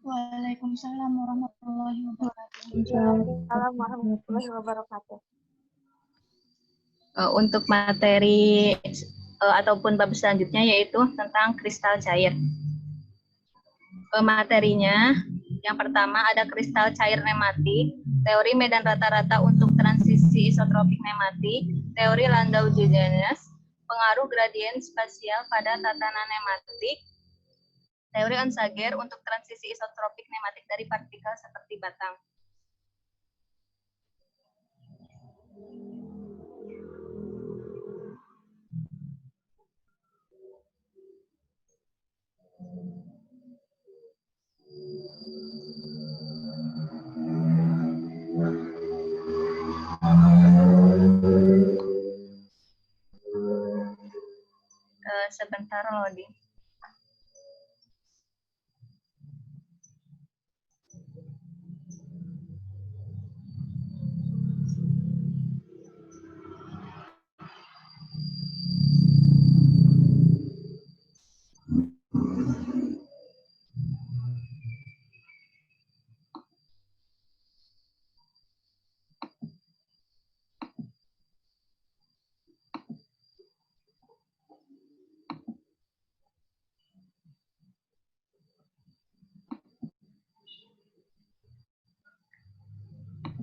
Waalaikumsalam warahmatullahi wabarakatuh. Waalaikumsalam warahmatullahi wabarakatuh. Untuk materi ataupun bab selanjutnya yaitu tentang kristal cair. Materinya yang pertama ada kristal cair nematik, teori medan rata-rata untuk transisi isotropik nematik, teori Landau-Diogenes, pengaruh gradien spasial pada tatanan nematik, teori Onsager untuk transisi isotropik nematik dari partikel seperti batang. Sebentar loading.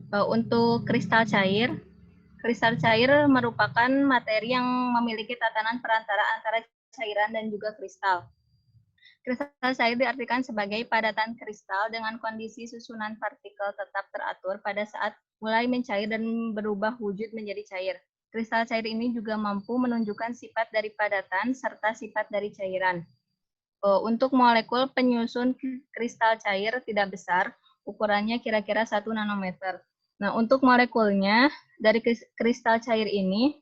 Untuk kristal cair merupakan materi yang memiliki tatanan perantara antara cairan dan juga kristal. Kristal cair diartikan sebagai padatan kristal dengan kondisi susunan partikel tetap teratur pada saat mulai mencair dan berubah wujud menjadi cair. Kristal cair ini juga mampu menunjukkan sifat dari padatan serta sifat dari cairan. Untuk molekul penyusun kristal cair tidak besar, ukurannya kira-kira 1 nanometer. Nah, untuk molekulnya dari kristal cair ini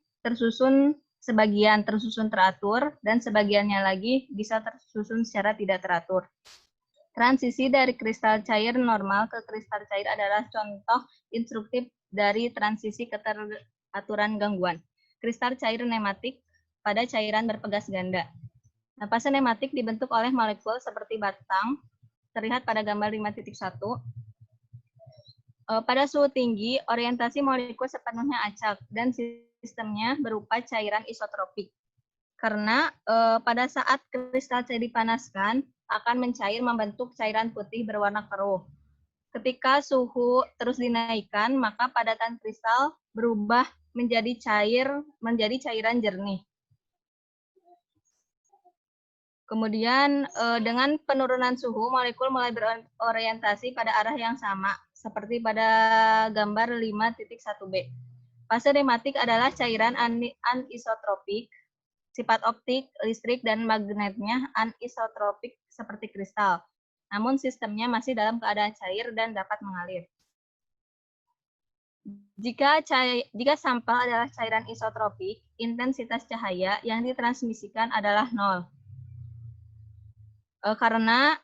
sebagian tersusun teratur dan sebagiannya lagi bisa tersusun secara tidak teratur. Transisi dari kristal cair normal ke kristal cair adalah contoh instruktif dari transisi keteraturan gangguan. Kristal cair nematik pada cairan berpegas ganda. Nah, fase nematik dibentuk oleh molekul seperti batang, terlihat pada gambar 5.1. Pada suhu tinggi, orientasi molekul sepenuhnya acak dan sistemnya berupa cairan isotropik. Karena pada saat kristal cair dipanaskan, akan mencair membentuk cairan putih berwarna keruh. Ketika suhu terus dinaikkan, maka padatan kristal berubah menjadi cairan jernih. Kemudian dengan penurunan suhu, molekul mulai berorientasi pada arah yang sama, seperti pada gambar 5.1b. Fase nematik adalah cairan anisotropik, sifat optik, listrik, dan magnetnya anisotropik seperti kristal. Namun sistemnya masih dalam keadaan cair dan dapat mengalir. Jika sampel adalah cairan isotropik, intensitas cahaya yang ditransmisikan adalah 0. Karena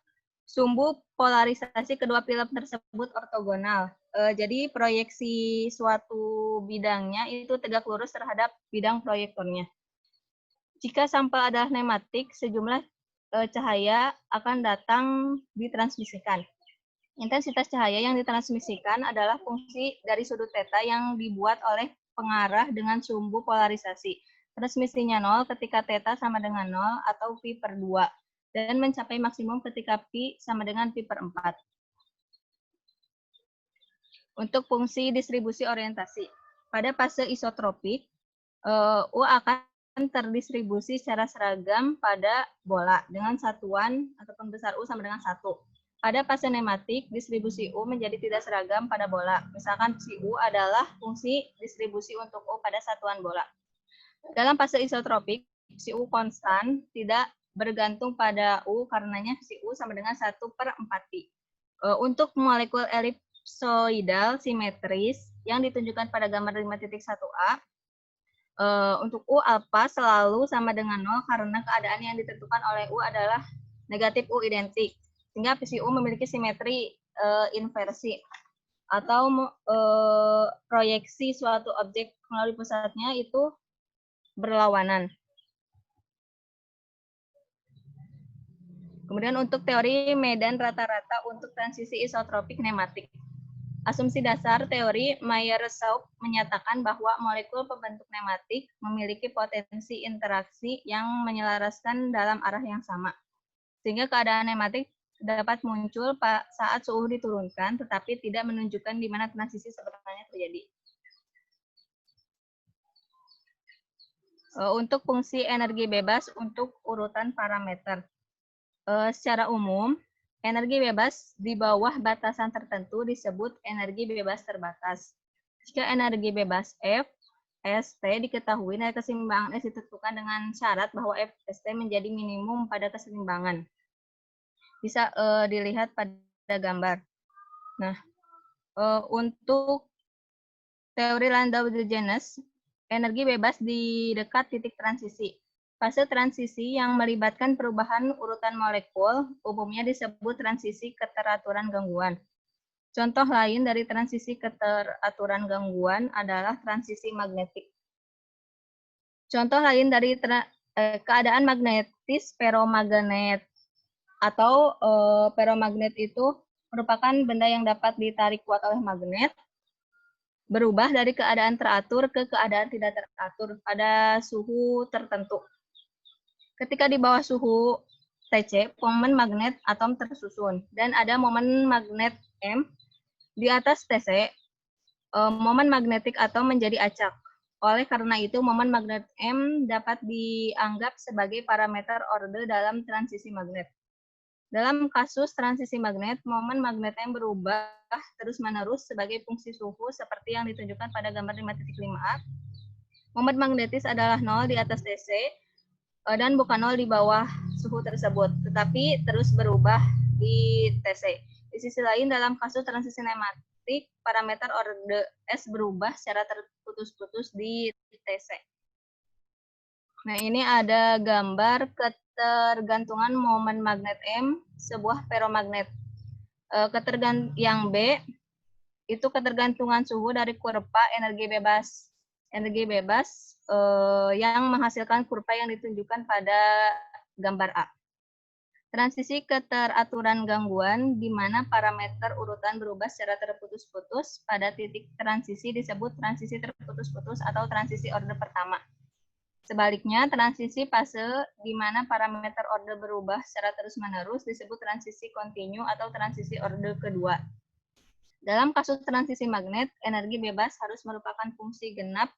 sumbu polarisasi kedua film tersebut ortogonal. Jadi proyeksi suatu bidangnya itu tegak lurus terhadap bidang proyektornya. Jika sampel adalah nematik, sejumlah cahaya akan datang ditransmisikan. Intensitas cahaya yang ditransmisikan adalah fungsi dari sudut theta yang dibuat oleh pengarah dengan sumbu polarisasi. Transmisinya 0 ketika theta sama dengan 0 atau pi per 2. Dan mencapai maksimum ketika pi sama dengan pi per 4. Untuk fungsi distribusi orientasi. Pada fase isotropik, U akan terdistribusi secara seragam pada bola dengan satuan ataupun besar U sama dengan 1. Pada fase nematik, distribusi U menjadi tidak seragam pada bola. Misalkan si U adalah fungsi distribusi untuk U pada satuan bola. Dalam fase isotropik, si U konstan, tidak bergantung pada U, karenanya si U sama dengan 1 per 4 pi. Untuk molekul elipsoidal simetris yang ditunjukkan pada gambar 5.1a, untuk U alfa selalu sama dengan 0 karena keadaan yang ditentukan oleh U adalah negatif U identik. Sehingga si U memiliki simetri inversi atau proyeksi suatu objek melalui pusatnya itu berlawanan. Kemudian untuk teori medan rata-rata untuk transisi isotropik nematik. Asumsi dasar teori Mayer-Schaub menyatakan bahwa molekul pembentuk nematik memiliki potensi interaksi yang menyelaraskan dalam arah yang sama. Sehingga keadaan nematik dapat muncul saat suhu diturunkan, tetapi tidak menunjukkan di mana transisi sebenarnya terjadi. Untuk fungsi energi bebas untuk urutan parameter. Secara umum, energi bebas di bawah batasan tertentu disebut energi bebas terbatas. Jika energi bebas F, ST diketahui dari keseimbangan S ditentukan dengan syarat bahwa F, ST menjadi minimum pada keseimbangan. Bisa dilihat pada gambar. Nah, untuk teori Landau-Diogenes, energi bebas di dekat titik transisi. Fase transisi yang melibatkan perubahan urutan molekul umumnya disebut transisi keteraturan gangguan. Contoh lain dari transisi keteraturan gangguan adalah transisi magnetik. Contoh lain dari keadaan magnetis feromagnet atau feromagnet itu merupakan benda yang dapat ditarik kuat oleh magnet, berubah dari keadaan teratur ke keadaan tidak teratur pada suhu tertentu. Ketika di bawah suhu Tc, momen magnet atom tersusun, dan ada momen magnet M. Di atas Tc, momen magnetik atom menjadi acak. Oleh karena itu, momen magnet M dapat dianggap sebagai parameter orde dalam transisi magnet. Dalam kasus transisi magnet, momen magnet M berubah terus-menerus sebagai fungsi suhu seperti yang ditunjukkan pada gambar 5.5a. Momen magnetis adalah 0 di atas Tc, dan bukan 0 di bawah suhu tersebut, tetapi terus berubah di Tc. Di sisi lain, dalam kasus transisi nematik, parameter orde S berubah secara terputus-putus di Tc. Nah, ini ada gambar ketergantungan momen magnet M, sebuah feromagnet. Yang B, itu ketergantungan suhu dari kurva energi bebas. Energi bebas yang menghasilkan kurva yang ditunjukkan pada gambar A. Transisi keteraturan gangguan di mana parameter urutan berubah secara terputus-putus pada titik transisi disebut transisi terputus-putus atau transisi orde pertama. Sebaliknya, transisi fase di mana parameter orde berubah secara terus-menerus disebut transisi kontinu atau transisi orde kedua. Dalam kasus transisi magnet, energi bebas harus merupakan fungsi genap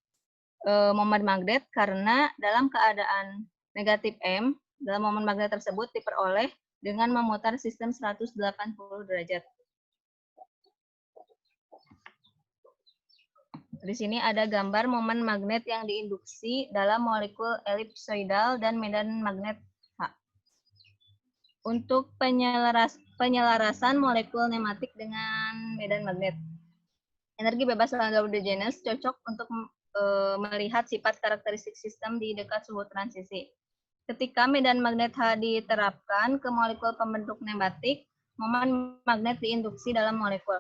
momen magnet karena dalam keadaan negatif M, dalam momen magnet tersebut diperoleh dengan memutar sistem 180 derajat. Di sini ada gambar momen magnet yang diinduksi dalam molekul elipsoidal dan medan magnet H. Untuk penyelarasan molekul nematik dengan medan magnet. Energi bebas Landau-Diogenes cocok untuk melihat sifat karakteristik sistem di dekat suhu transisi. Ketika medan magnet H diterapkan ke molekul pembentuk nematik, momen magnet diinduksi dalam molekul.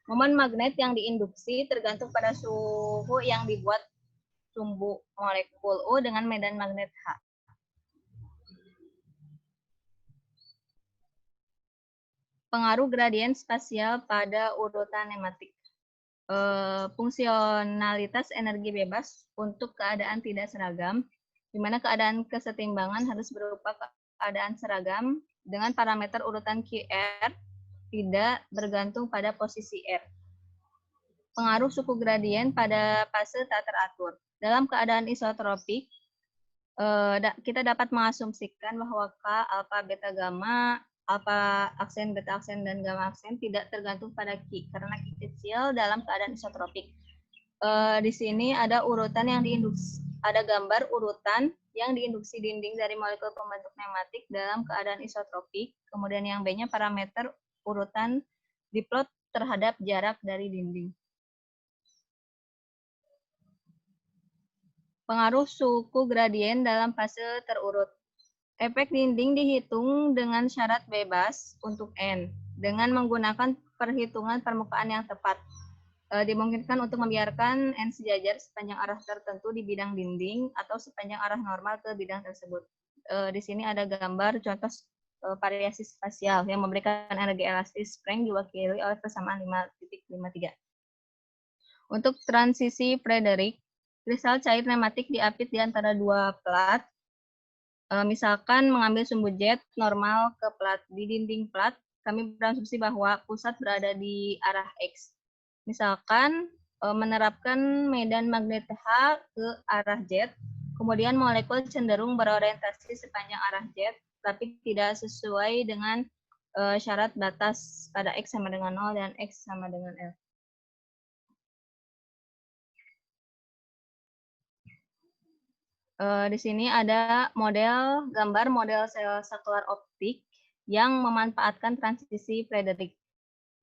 Momen magnet yang diinduksi tergantung pada suhu yang dibuat sumbu molekul U dengan medan magnet H. Pengaruh gradien spasial pada urutan nematik. Fungsionalitas energi bebas untuk keadaan tidak seragam, di mana keadaan kesetimbangan harus berupa keadaan seragam dengan parameter urutan QR tidak bergantung pada posisi R. Pengaruh suku gradien pada fase tak teratur. Dalam keadaan isotropik, kita dapat mengasumsikan bahwa K, alfa, beta, gamma, alfa aksen, beta aksen, dan gamma aksen tidak tergantung pada Q, karena Q kecil dalam keadaan isotropik. Di sini ada urutan yang diinduksi, ada gambar urutan yang diinduksi dinding dari molekul pembentuk nematik dalam keadaan isotropik, kemudian yang B-nya parameter urutan diplot terhadap jarak dari dinding. Pengaruh suku gradien dalam fase terurut. Efek dinding dihitung dengan syarat bebas untuk N, dengan menggunakan perhitungan permukaan yang tepat. Dimungkinkan untuk membiarkan N sejajar sepanjang arah tertentu di bidang dinding atau sepanjang arah normal ke bidang tersebut. Di sini ada gambar contoh variasi spasial yang memberikan energi elastis Planck diwakili oleh persamaan 5.53. Untuk transisi Frederick, kristal cair nematik diapit di antara dua plat. Misalkan mengambil sumbu jet normal ke plat. Di dinding plat, kami berasumsi bahwa pusat berada di arah X. Misalkan menerapkan medan magnet H ke arah jet, kemudian molekul cenderung berorientasi sepanjang arah jet, tapi tidak sesuai dengan syarat batas pada X sama dengan 0 dan X sama dengan L. Di sini ada gambar model sel saklar optik yang memanfaatkan transisi Frederick.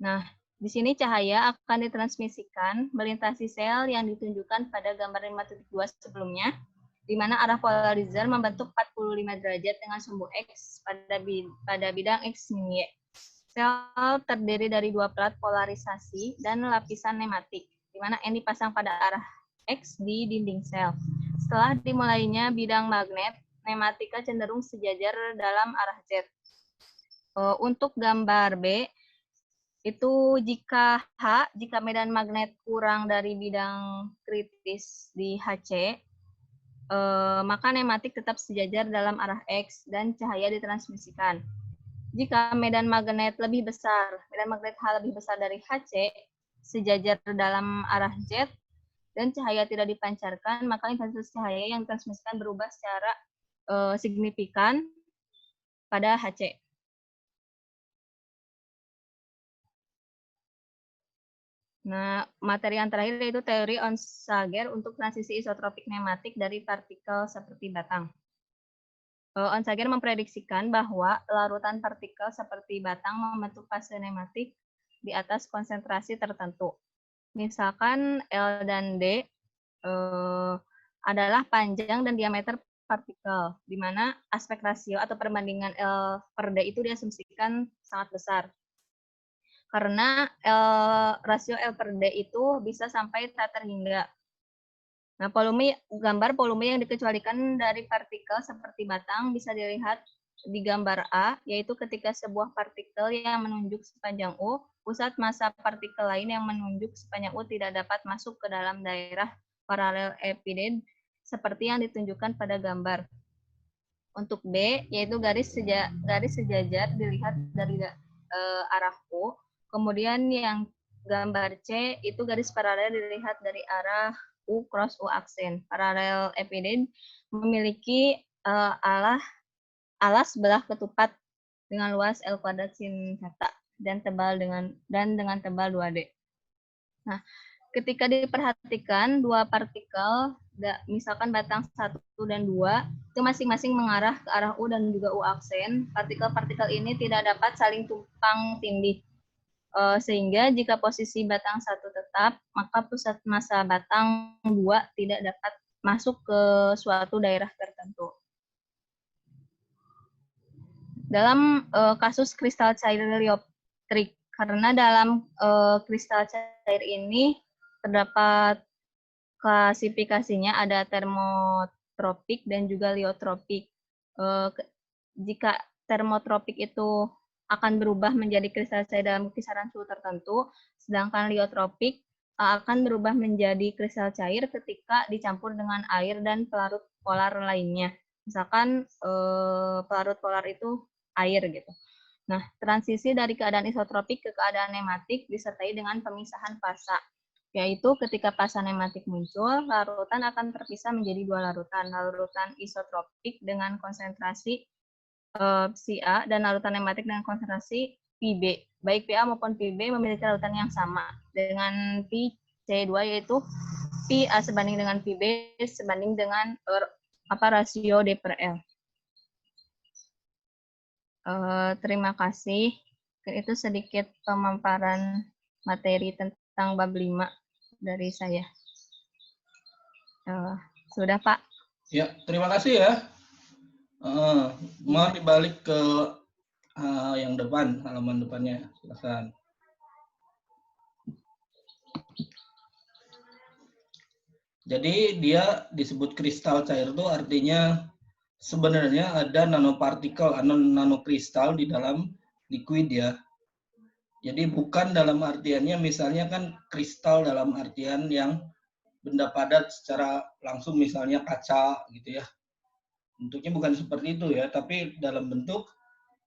Nah, di sini cahaya akan ditransmisikan melintasi sel yang ditunjukkan pada gambar 5.2 sebelumnya, di mana arah polarizer membentuk 45 derajat dengan sumbu X pada bidang X min Y. Sel terdiri dari dua plat polarisasi dan lapisan nematik, di mana N dipasang pada arah X di dinding sel. Setelah dimulainya bidang magnet, nematika cenderung sejajar dalam arah Z. Untuk gambar B, itu jika medan magnet kurang dari bidang kritis di HC, maka nematik tetap sejajar dalam arah X dan cahaya ditransmisikan. Jika medan magnet lebih besar, medan magnet H lebih besar dari HC, sejajar dalam arah Z, dan cahaya tidak dipancarkan, maka intensitas cahaya yang ditransmisikan berubah secara signifikan pada HC. Nah, materi yang terakhir yaitu teori Onsager untuk transisi isotropik nematik dari partikel seperti batang. Onsager memprediksikan bahwa larutan partikel seperti batang membentuk fase nematik di atas konsentrasi tertentu. Misalkan L dan D adalah panjang dan diameter partikel, di mana aspek rasio atau perbandingan L per D itu diasumsikan sangat besar. Karena rasio L per D itu bisa sampai tak terhingga. Nah, gambar volume yang dikecualikan dari partikel seperti batang bisa dilihat di gambar A, yaitu ketika sebuah partikel yang menunjuk sepanjang U, pusat massa partikel lain yang menunjuk sepanjang U tidak dapat masuk ke dalam daerah paralel epidend seperti yang ditunjukkan pada gambar. Untuk B, yaitu garis sejajar dilihat dari arah U. Kemudian yang gambar C, itu garis paralel dilihat dari arah U cross U aksen. Paralel epidend memiliki alas belah ketupat dengan luas L kuadrat sin theta dan dengan tebal 2D. Nah, ketika diperhatikan dua partikel, misalkan batang 1 dan 2, itu masing-masing mengarah ke arah U dan juga U aksen. Partikel-partikel ini tidak dapat saling tumpang tindih. Sehingga jika posisi batang 1 tetap, maka pusat massa batang 2 tidak dapat masuk ke suatu daerah tertentu. Dalam kasus kristal cair lioptrik, karena dalam kristal cair ini terdapat klasifikasinya ada termotropik dan juga liotropik. Jika termotropik itu akan berubah menjadi kristal cair dalam kisaran suhu tertentu, sedangkan liotropik akan berubah menjadi kristal cair ketika dicampur dengan air dan pelarut polar lainnya. Misalkan pelarut polar itu air gitu. Nah, transisi dari keadaan isotropik ke keadaan nematik disertai dengan pemisahan fasa, yaitu ketika fasa nematik muncul, larutan akan terpisah menjadi dua larutan isotropik dengan konsentrasi psi-A dan larutan nematik dengan konsentrasi Pb. Baik Pa maupun Pb memiliki larutan yang sama dengan Pc2, yaitu Pa sebanding dengan Pb sebanding dengan rasio D per L. Terima kasih. Itu sedikit pemaparan materi tentang bab 5 dari saya. Sudah, Pak? Ya, terima kasih ya. Mohon dibalik ke yang depan, halaman depannya. Silakan. Jadi dia disebut kristal cair itu artinya sebenarnya ada nanopartikel atau nanokristal di dalam liquid ya. Jadi bukan dalam artiannya misalnya kan kristal dalam artian yang benda padat secara langsung misalnya kaca gitu ya. Bentuknya bukan seperti itu ya, tapi dalam bentuk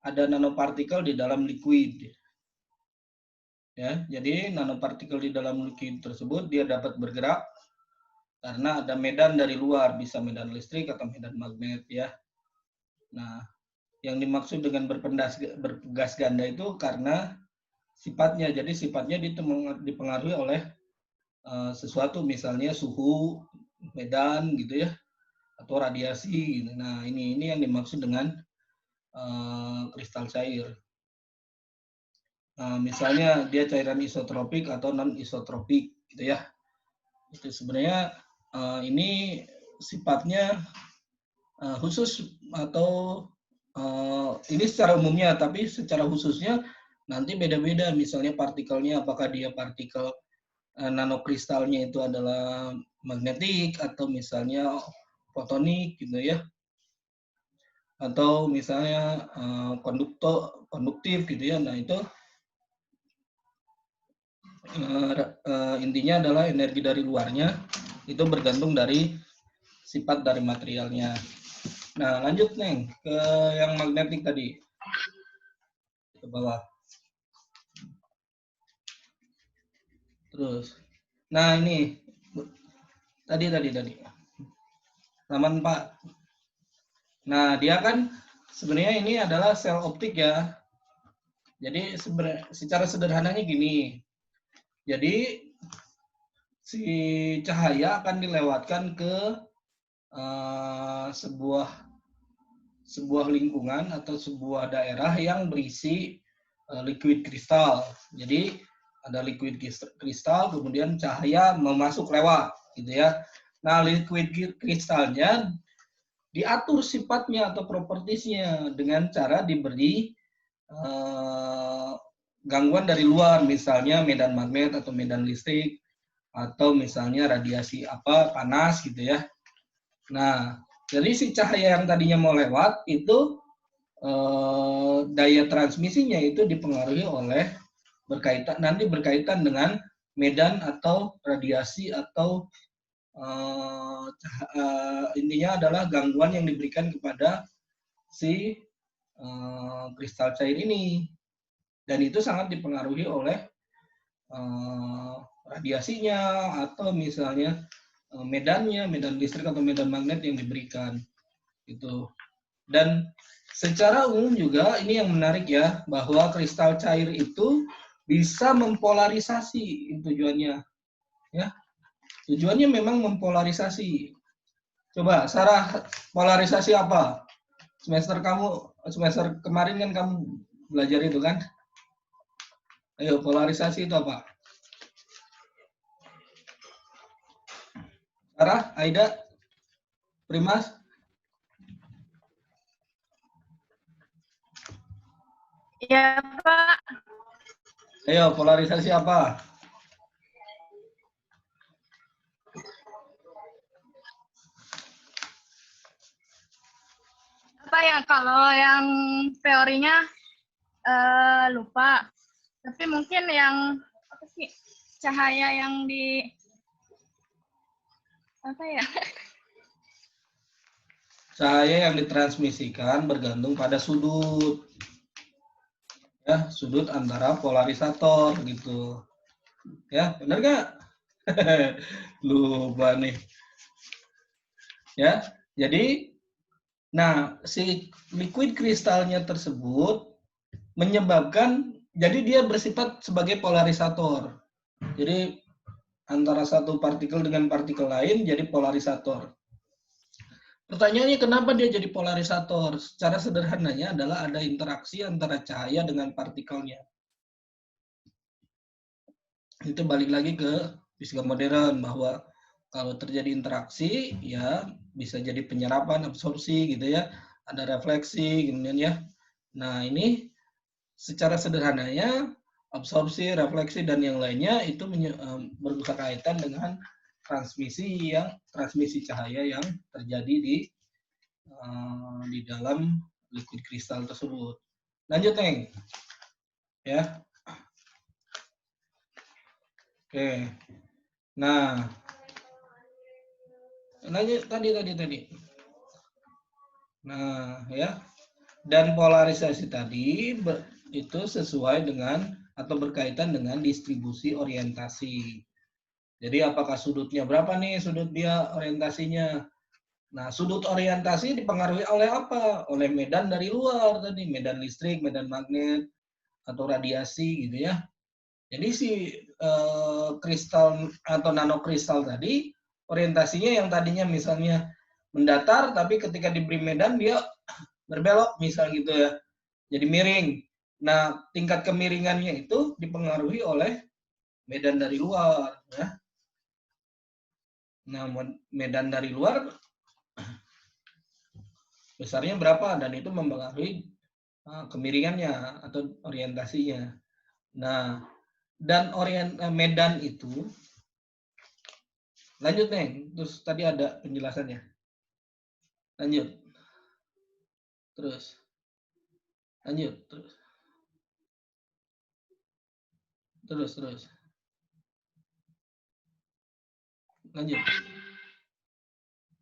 ada nanopartikel di dalam liquid. Ya, jadi nanopartikel di dalam liquid tersebut dia dapat bergerak karena ada medan dari luar, bisa medan listrik atau medan magnet ya. Nah, yang dimaksud dengan bergas ganda itu karena sifatnya. Jadi sifatnya dipengaruhi oleh sesuatu, misalnya suhu, medan gitu ya, atau radiasi. Nah, ini yang dimaksud dengan kristal cair. Nah, misalnya dia cairan isotropik atau non isotropik gitu ya. Itu sebenarnya ini sifatnya khusus atau ini secara umumnya, tapi secara khususnya nanti beda-beda. Misalnya partikelnya, apakah dia partikel nanokristalnya itu adalah magnetik atau misalnya fotonik gitu ya, atau misalnya konduktif gitu ya. Nah itu intinya adalah energi dari luarnya itu bergantung dari sifat dari materialnya. Nah lanjut Neng ke yang magnetik tadi ke bawah. Terus, nah ini tadi halaman 4. Nah dia kan sebenarnya ini adalah sel optik ya. Jadi secara sederhananya gini. Jadi si cahaya akan dilewatkan ke sebuah lingkungan atau sebuah daerah yang berisi liquid kristal. Jadi ada liquid kristal, kemudian cahaya memasuk lewat, gitu ya. Nah, liquid kristalnya diatur sifatnya atau propertisnya dengan cara diberi gangguan dari luar, misalnya medan magnet atau medan listrik, atau misalnya radiasi panas gitu ya. Nah, jadi si cahaya yang tadinya mau lewat itu daya transmisinya itu dipengaruhi oleh berkaitan dengan medan atau radiasi atau intinya adalah gangguan yang diberikan kepada si kristal cair ini. Dan itu sangat dipengaruhi oleh radiasinya atau misalnya medan listrik atau medan magnet yang diberikan itu. Dan secara umum juga ini yang menarik ya, bahwa kristal cair itu bisa mempolarisasi tujuannya ya. Tujuannya memang mempolarisasi. Coba Sarah, polarisasi apa? Semester kemarin kan kamu belajar itu kan? Ayo, polarisasi itu apa? Sarah, Aida, Primas? Ya, Pak. Ayo, polarisasi apa? Apa ya, kalau yang teorinya lupa. Tapi mungkin yang apa sih, cahaya yang di apa ya? Cahaya yang ditransmisikan bergantung pada sudut. Ya, sudut antara polarisator gitu. Ya, benar nggak? Lupa nih. Ya, jadi nah si liquid kristalnya tersebut menyebabkan, jadi dia bersifat sebagai polarisator. Jadi antara satu partikel dengan partikel lain jadi polarisator. Pertanyaannya kenapa dia jadi polarisator? Secara sederhananya adalah ada interaksi antara cahaya dengan partikelnya. Itu balik lagi ke fisika modern, bahwa kalau terjadi interaksi ya bisa jadi penyerapan, absorpsi gitu ya, ada refleksi kemudian ya. Nah ini secara sederhananya absorpsi, refleksi dan yang lainnya itu berkaitan dengan transmisi cahaya yang terjadi di di dalam liquid kristal tersebut. Lanjut, Neng. Ya. Oke. Nah, lanjut tadi. Nah, ya. Dan polarisasi tadi itu sesuai dengan atau berkaitan dengan distribusi orientasi. Jadi apakah sudutnya berapa nih sudut dia orientasinya? Nah, sudut orientasi dipengaruhi oleh apa? Oleh medan dari luar tadi, medan listrik, medan magnet, atau radiasi gitu ya. Jadi si kristal atau nanokristal tadi orientasinya yang tadinya misalnya mendatar, tapi ketika diberi medan dia berbelok misal gitu ya, jadi miring. Nah, tingkat kemiringannya itu dipengaruhi oleh medan dari luar. Ya. Nah, medan dari luar besarnya berapa dan itu mempengaruhi kemiringannya atau orientasinya. Nah, dan medan itu lanjut Neng, terus tadi ada penjelasannya. Lanjut. Terus. Lanjut, terus. Lanjut.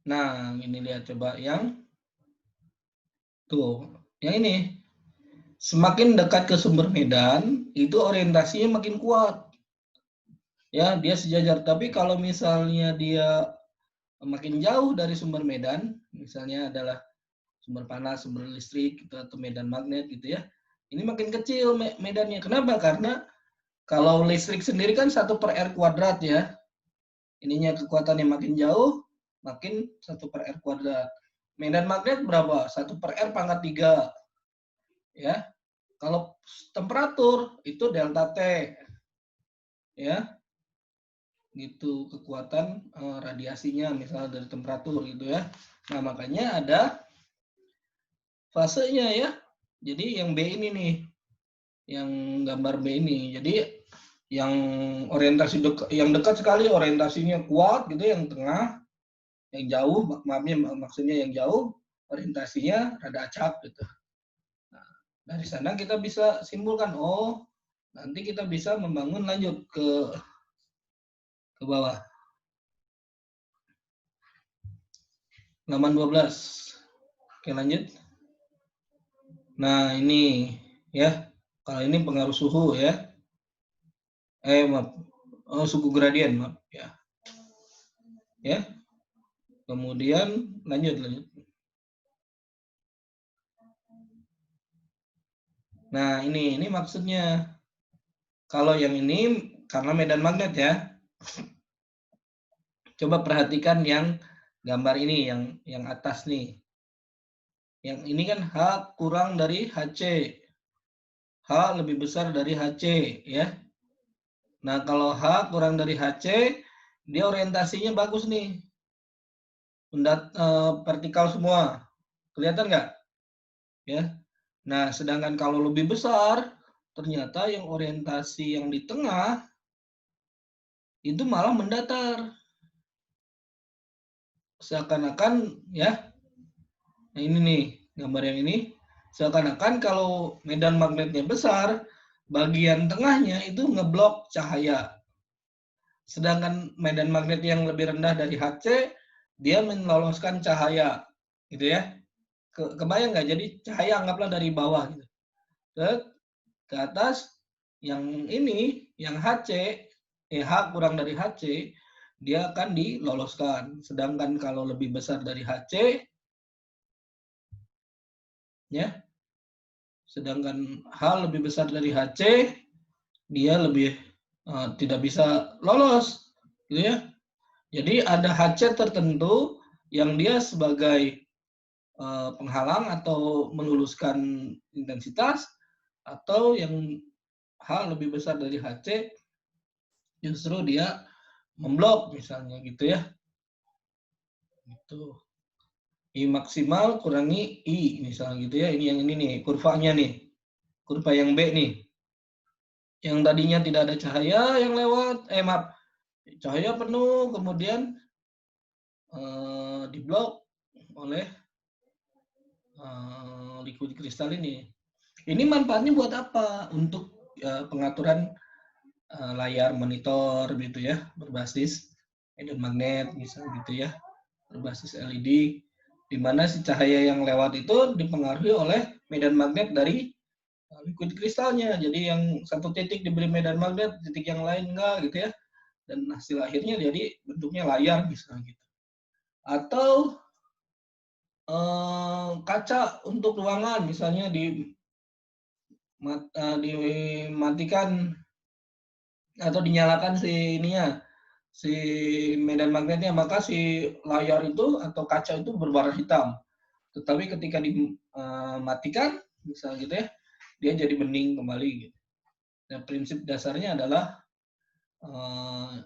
Nah, ini lihat coba yang tuh, yang ini. Semakin dekat ke sumber medan, itu orientasinya makin kuat. Ya, dia sejajar. Tapi kalau misalnya dia makin jauh dari sumber medan, misalnya adalah sumber panas, sumber listrik, gitu, atau medan magnet gitu ya, ini makin kecil medannya. Kenapa? Karena kalau listrik sendiri kan 1/R², ya. Ininya kekuatannya makin jauh, makin 1/R². Medan magnet berapa? 1/R⁻3. Ya. Kalau temperatur itu delta T. Ya. Gitu kekuatan radiasinya misalnya dari temperatur gitu ya. Nah, makanya ada fasenya ya. Jadi yang B ini nih. Yang gambar B ini. Jadi yang orientasi yang dekat sekali orientasinya kuat gitu, yang tengah, yang jauh maksudnya yang jauh orientasinya rada acak gitu. Nah, dari sana kita bisa simpulkan, oh nanti kita bisa membangun lanjut ke bawah. Halaman 12. Oke, lanjut. Nah, ini ya. Kalau ini pengaruh suhu ya. Maaf. Oh, suku gradien, maaf ya. Ya. Kemudian lanjut. Nah, ini maksudnya. Kalau yang ini karena medan magnet ya. Coba perhatikan yang gambar ini, yang atas nih. Yang ini kan H kurang dari HC. H lebih besar dari HC ya. Nah, kalau H kurang dari HC, dia orientasinya bagus nih. Vertikal semua. Kelihatan nggak? Ya. Nah, sedangkan kalau lebih besar, ternyata yang orientasi yang di tengah itu malah mendatar. Seakan-akan ya. Nah, ini nih, gambar yang ini. Seakan-akan kalau medan magnetnya besar, bagian tengahnya itu ngeblok cahaya. Sedangkan medan magnet yang lebih rendah dari HC, dia meloloskan cahaya. Gitu ya. Kebayang nggak? Jadi cahaya anggaplah dari bawah gitu. Ke atas, yang ini, yang HC, H kurang dari HC, dia akan diloloskan. Sedangkan kalau lebih besar dari HC, ya, sedangkan H lebih besar dari HC, dia lebih tidak bisa lolos, gitu ya. Jadi ada HC tertentu yang dia sebagai penghalang atau meluluskan intensitas, atau yang H lebih besar dari HC justru dia memblok misalnya gitu ya. Gitu. I maksimal kurangi I misalnya gitu ya. Ini yang ini nih kurvanya nih. Kurva yang B nih. Yang tadinya tidak ada cahaya yang lewat, cahaya penuh kemudian diblok oleh liquid kristal ini. Ini manfaatnya buat apa? Untuk pengaturan layar monitor gitu ya, berbasis medan magnet misalnya gitu ya, berbasis LED, di mana si cahaya yang lewat itu dipengaruhi oleh medan magnet dari liquid kristalnya. Jadi yang satu titik diberi medan magnet, titik yang lain enggak gitu ya. Dan hasil akhirnya jadi bentuknya layar misalnya gitu. Atau kaca untuk ruangan misalnya dimatikan atau dinyalakan si medan magnetnya, maka si layar itu atau kaca itu berwarna hitam. Tetapi ketika dimatikan misalnya gitu ya, dia jadi bening kembali gitu. Nah, prinsip dasarnya adalah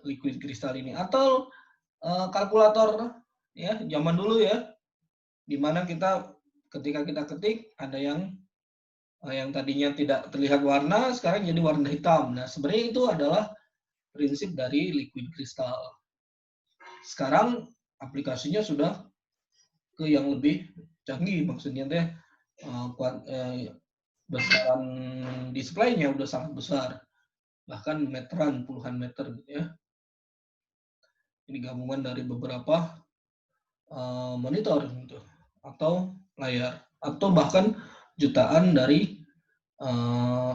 liquid kristal ini. Atau kalkulator ya, zaman dulu ya, di mana kita ketika kita ketik ada yang tadinya tidak terlihat warna sekarang jadi warna hitam. Nah, sebenarnya itu adalah prinsip dari liquid kristal. Sekarang aplikasinya sudah ke yang lebih canggih, maksudnya teh besaran displaynya udah sangat besar, bahkan meteran, puluhan meter gitu ya. Ini gabungan dari beberapa monitor gitu, atau layar, atau bahkan jutaan dari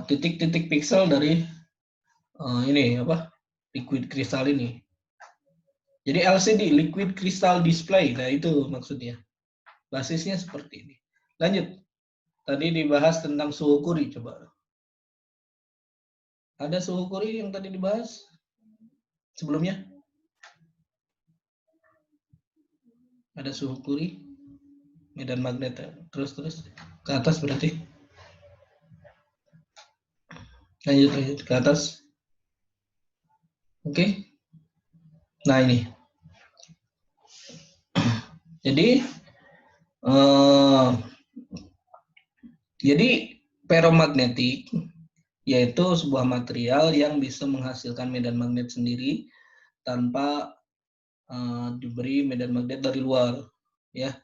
titik-titik pixel dari ini apa, liquid crystal ini. Jadi LCD, liquid crystal display, nah itu maksudnya. Basisnya seperti ini. Lanjut. Tadi dibahas tentang suhu Curie, coba. Ada suhu Curie yang tadi dibahas sebelumnya? Ada suhu Curie, medan magnet, terus ke atas berarti. Lanjut ke atas. Oke. Nah ini. Jadi ferromagnetik yaitu sebuah material yang bisa menghasilkan medan magnet sendiri tanpa diberi medan magnet dari luar, ya.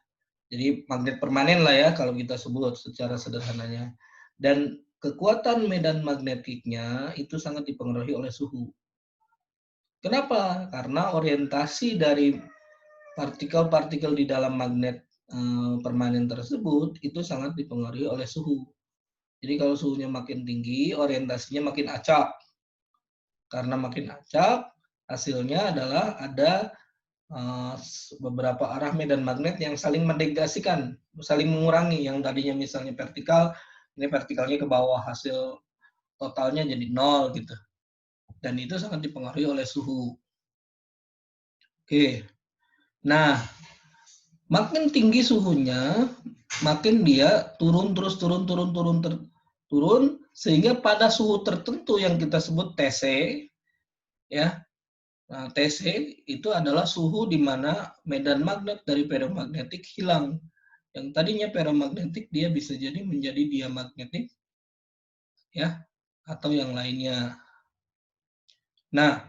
Jadi magnet permanen lah ya kalau kita sebut secara sederhananya. Dan kekuatan medan magnetiknya itu sangat dipengaruhi oleh suhu. Kenapa? Karena orientasi dari partikel-partikel di dalam magnet permanen tersebut itu sangat dipengaruhi oleh suhu. Jadi kalau suhunya makin tinggi, orientasinya makin acak. Karena makin acak, hasilnya adalah ada beberapa arah medan magnet yang saling mendegradasikan, saling mengurangi. Yang tadinya misalnya vertikal, ini vertikalnya ke bawah, hasil totalnya jadi 0 gitu. Dan itu sangat dipengaruhi oleh suhu. Oke. Nah, makin tinggi suhunya, makin dia turun sehingga pada suhu tertentu yang kita sebut TC, ya. Nah, TC itu adalah suhu di mana medan magnet dari ferromagnetik hilang. Yang tadinya ferromagnetik dia bisa jadi menjadi diamagnetik, ya, atau yang lainnya. Nah,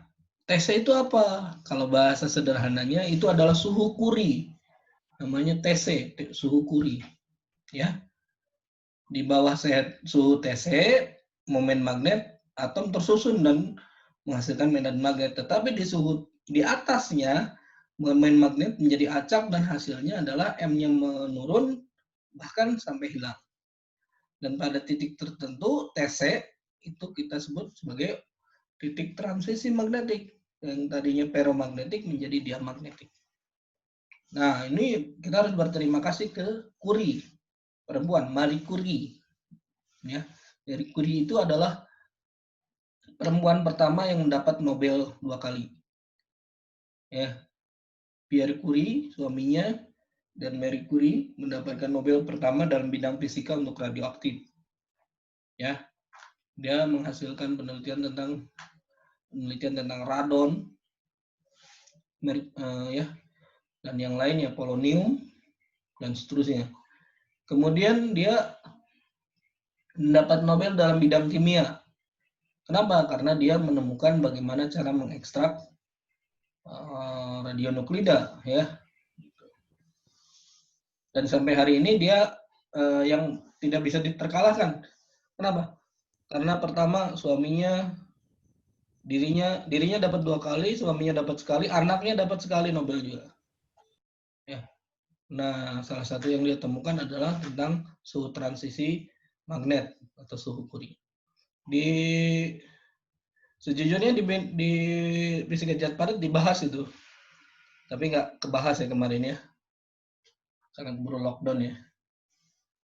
TC itu apa? Kalau bahasa sederhananya itu adalah suhu Curie. Namanya TC, suhu Curie. Ya. Di bawah suhu TC, momen magnet atom tersusun dan menghasilkan medan magnet. Tetapi di atasnya, momen magnet menjadi acak dan hasilnya adalah M-nya menurun bahkan sampai hilang. Dan pada titik tertentu TC itu kita sebut sebagai titik transisi magnetik, yang tadinya ferromagnetik menjadi diamagnetik. Nah, ini kita harus berterima kasih ke Curie, perempuan, Marie Curie. Ya, Marie Curie itu adalah perempuan pertama yang mendapat Nobel 2 kali. Ya, Pierre Curie, suaminya, dan Marie Curie mendapatkan Nobel pertama dalam bidang fisika untuk radioaktif. Ya, dia menghasilkan penelitian tentang radon, ya, dan yang lainnya, polonium, dan seterusnya. Kemudian dia mendapat Nobel dalam bidang kimia. Kenapa? Karena dia menemukan bagaimana cara mengekstrak radionukleida, ya. Dan sampai hari ini dia yang tidak bisa diterkalahkan. Kenapa? Karena pertama suaminya dirinya dapat 2 kali, suaminya dapat sekali, anaknya dapat sekali Nobel juga. Ya. Nah, salah satu yang dia temukan adalah tentang suhu transisi magnet atau suhu Curie. Sejujurnya di fisika zat padat dibahas itu, tapi nggak kebahas ya kemarin ya, karena keburu lockdown ya.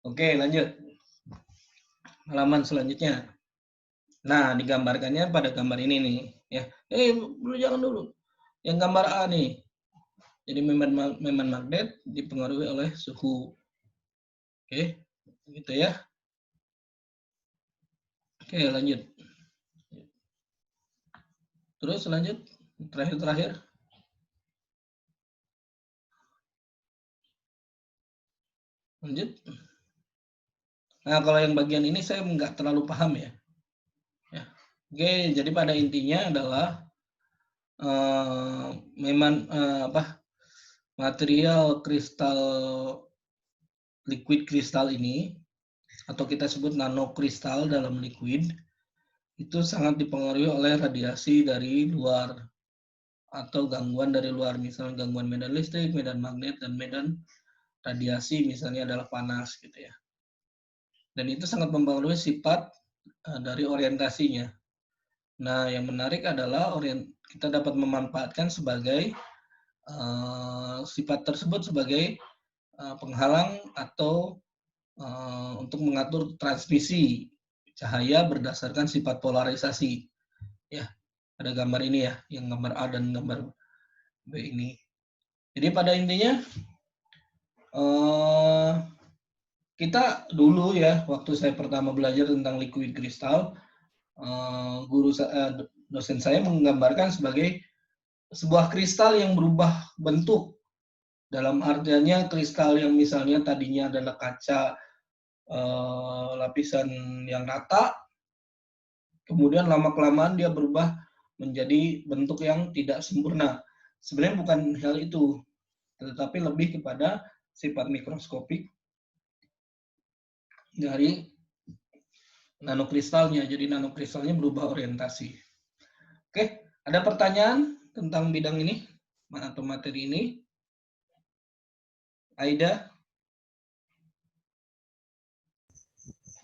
Oke, lanjut halaman selanjutnya. Nah, digambarkannya pada gambar ini nih, ya. Jangan dulu. Yang gambar A nih. Jadi medan magnet dipengaruhi oleh suhu. Oke, gitu ya. Oke, lanjut. Terus lanjut, terakhir. Lanjut. Nah, kalau yang bagian ini saya nggak terlalu paham ya. Oke, jadi pada intinya adalah material kristal liquid kristal ini atau kita sebut nanokristal dalam liquid itu sangat dipengaruhi oleh radiasi dari luar atau gangguan dari luar, misalnya gangguan medan listrik, medan magnet, dan medan radiasi misalnya adalah panas gitu ya. Dan itu sangat mempengaruhi sifat dari orientasinya. Nah, yang menarik adalah kita dapat memanfaatkan sebagai sifat tersebut sebagai penghalang atau untuk mengatur transmisi cahaya berdasarkan sifat polarisasi. Ya, ada gambar ini ya, yang gambar A dan gambar B ini. Jadi pada intinya kita dulu ya, waktu saya pertama belajar tentang liquid kristal, dosen saya menggambarkan sebagai sebuah kristal yang berubah bentuk. Dalam artiannya kristal yang misalnya tadinya adalah kaca lapisan yang rata, kemudian lama-kelamaan dia berubah menjadi bentuk yang tidak sempurna. Sebenarnya bukan hal itu, tetapi lebih kepada sifat mikroskopik dari nanokristalnya. Jadi nanokristalnya berubah orientasi. Oke, ada pertanyaan tentang bidang ini atau materi ini? Aida?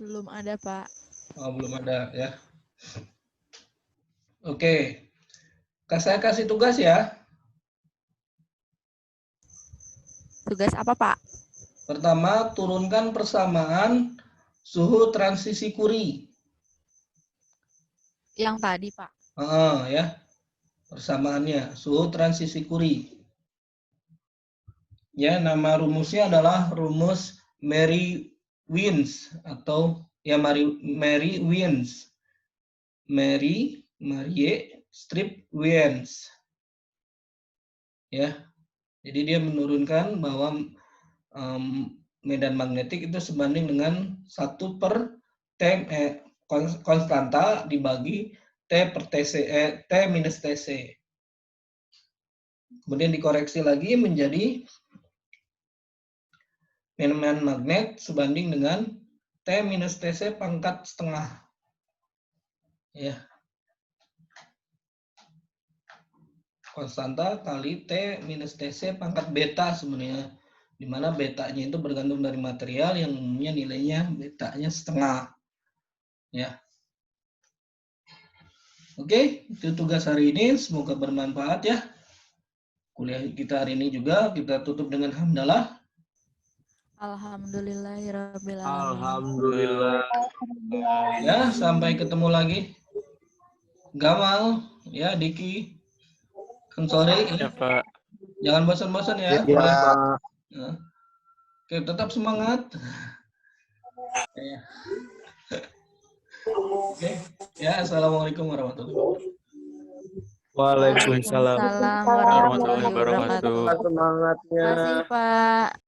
Belum ada, Pak. Oh, belum ada ya. Oke. Saya kasih tugas ya. Tugas apa, Pak? Pertama, turunkan persamaan suhu transisi Curie. Yang tadi, Pak. Ya. Persamaannya, suhu transisi Curie. Ya, nama rumusnya adalah rumus Mary-Wiens atau ya Mary-Wiens. Marie strip Wiens. Ya. Jadi dia menurunkan bahwa medan magnetik itu sebanding dengan 1 per T konstanta dibagi T per TC, T minus TC. Kemudian dikoreksi lagi menjadi medan magnet sebanding dengan T minus TC pangkat setengah. Ya. Konstanta kali T minus TC pangkat beta sebenarnya. Di mana betanya itu bergantung dari material yang umumnya nilainya betanya setengah. Ya. Oke, itu tugas hari ini. Semoga bermanfaat ya. Kuliah kita hari ini juga kita tutup dengan hamdalah. Alhamdulillahirabbil alamin. Alhamdulillah. Ya, sampai ketemu lagi. Gamal, ya Diki. Kang Sore ya. Ya, Pak. Jangan bosan-bosan ya. Ya. Oke, tetap semangat. Ya. Oke. Ya, assalamualaikum warahmatullahi wabarakatuh. Waalaikumsalam Waalaikumsalam warahmatullahi warahmatullahi wabarakatuh. wabarakatuh. Semangatnya. Terima kasih, Pak.